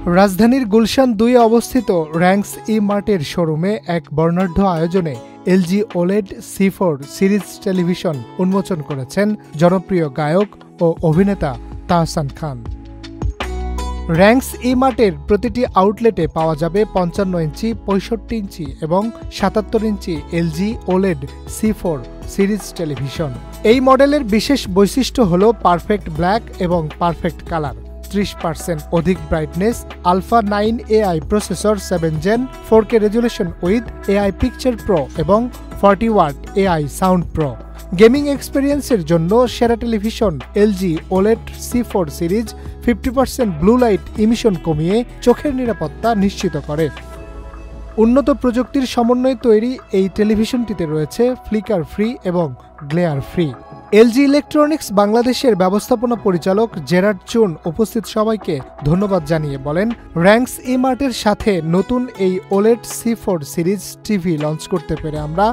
রাজধানীর গুলশান ২ অবস্থিত র্যাঙ্কস ই-মার্টের শোরুমে এক বর্ণাঢ্য আয়োজনে LG OLED C4 series television উন্মোচন করেছেন জনপ্রিয় গায়ক ও অভিনেতা তাহসান খান। র্যাঙ্কস ই-মার্টের প্রতিটি আউটলেটে পাওয়া যাবে ৫৫ ইঞ্চি, ৬৫ ইঞ্চি এবং ৭৭ inch LG OLED C4 series television. এই মডেলের বিশেষ বৈশিষ্ট্য হল পারফেক্ট ব্ল্যাক এবং পারফেক্ট কালার, ৩০% অধিক brightness, alpha 9 AI processor 7 Gen, 4K resolution with AI picture pro এবং 40 watt AI sound pro. Gaming এক্সপেরিয়েন্সের জন্য সেরা television LG OLED C4 series 50% blue light emission কমিয়ে চোখের নিরাপত্তা নিশ্চিত করে। উন্নত প্রযুক্তির সমন্বয়ে তৈরি এই টেলিভিশনটিতে রয়েছে ফ্লিকার ফ্রি এবং গ্লেয়ার ফ্রি। এলজি ইলেকট্রনিক্স বাংলাদেশের ব্যবস্থাপনা পরিচালক জেরার্ড চুন উপস্থিত সবাইকে ধন্যবাদ জানিয়ে বলেন, র্যাঙ্কস ই-মার্টের সাথে নতুন এই OLED C4 series TV launch করতে পেরে আমরা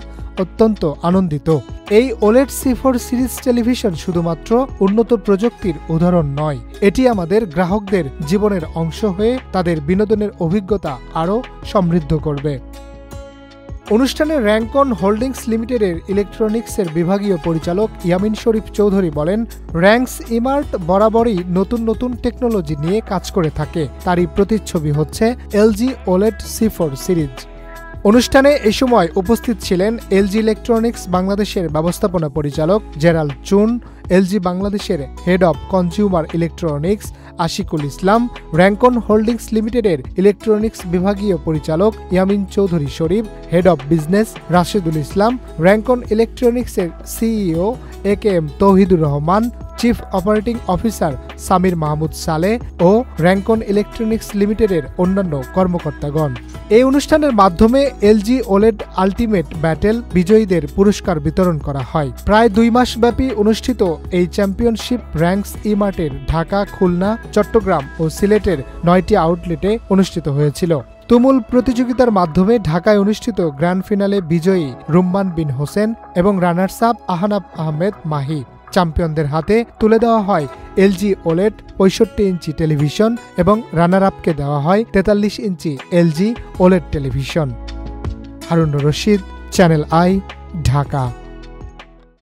অত্যন্ত আনন্দিত। এই ওলেড C4 সিরিজ টেলিভিশন শুধুমাত্র উন্নত প্রযুক্তির উদাহরণ নয়, এটি আমাদের গ্রাহকদের জীবনের অংশ হয়ে তাদের বিনোদনের অভিজ্ঞতা আরও সমৃদ্ধ করবে। অনুষ্ঠানে র্যাঙ্কন হোল্ডিংস লিমিটেডের ইলেকট্রনিক্সের বিভাগীয় পরিচালক ইয়ামিন শরীফ চৌধুরী বলেন, র্যাঙ্কস ই-মার্ট বরাবরই নতুন নতুন টেকনোলজি নিয়ে কাজ করে থাকে, তারই প্রতিচ্ছবি হচ্ছে এলজি ওলেড C4 সিরিজ। অনুষ্ঠানে এ সময় উপস্থিত ছিলেন এলজি ইলেকট্রনিক্স বাংলাদেশের ব্যবস্থাপনা পরিচালক জেরাল্ড চুন, এলজি বাংলাদেশের head of consumer electronics Ashikul Islam, Rancon holdings লিমিটেডের ইলেকট্রনিক্স বিভাগীয় পরিচালক Yamin Chowdhury Sharif, head of business Rashedul Islam, Rancon ইলেকট্রনিক্সের CEO AKM Tauhidur Rahman, chief operating officer Samir Mahmud Saleh ও র্যাঙ্কন ইলেকট্রনিক্স লিমিটেডের অন্যান্য কর্মকর্তাগণ। এই অনুষ্ঠানের মাধ্যমে এলজি ওলেড আল্টিমেট ব্যাটেল বিজয়ীদের পুরস্কার বিতরণ করা হয়। প্রায় ২ মাস ব্যাপী অনুষ্ঠিত এই চ্যাম্পিয়নশিপ র্যাঙ্কস ই-মার্টের ঢাকা, খুলনা, চট্টগ্রাম ও সিলেটের ৯টি আউটলেটে অনুষ্ঠিত হয়েছিল। তুমুল প্রতিযোগিতার মাধ্যমে ঢাকায় অনুষ্ঠিত গ্র্যান্ড ফিনালে বিজয়ী রুম্মান বিন হোসেন এবং রানার্স আপ আহনাব আহমেদ মাহি। চ্যাম্পিয়নদের হাতে তুলে দেওয়া হয় এলজি ওলেড ৬৫ ইঞ্চি টেলিভিশন এবং রানার আপকে দেওয়া হয় ৪৩ inch LG OLED television. Harun Rashid, channel I, Dhaka.